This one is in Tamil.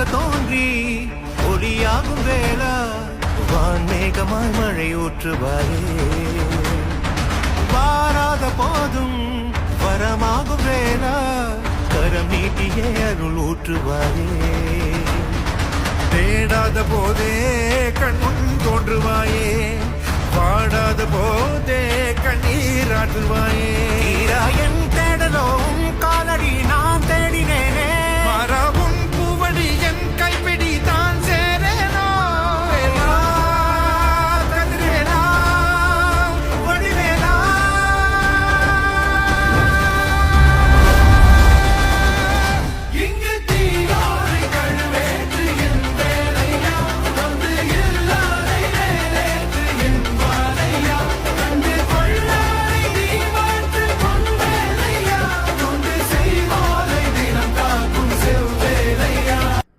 இருளாக தோன்றி ஒளியாகும் வேளா வான்மேகமாய் மழை ஊற்றுவாரே வாராத போதும் வரமாகும் வேளா கரம் நீட்டியே அருள் ஊற்றுவாரே தேடாத போதே கண்முன் தோன்றுவாயே பாடாத போதே கண்ணீராற்றுவாயே என் தேடலோ காலடி நான் தேடினேனே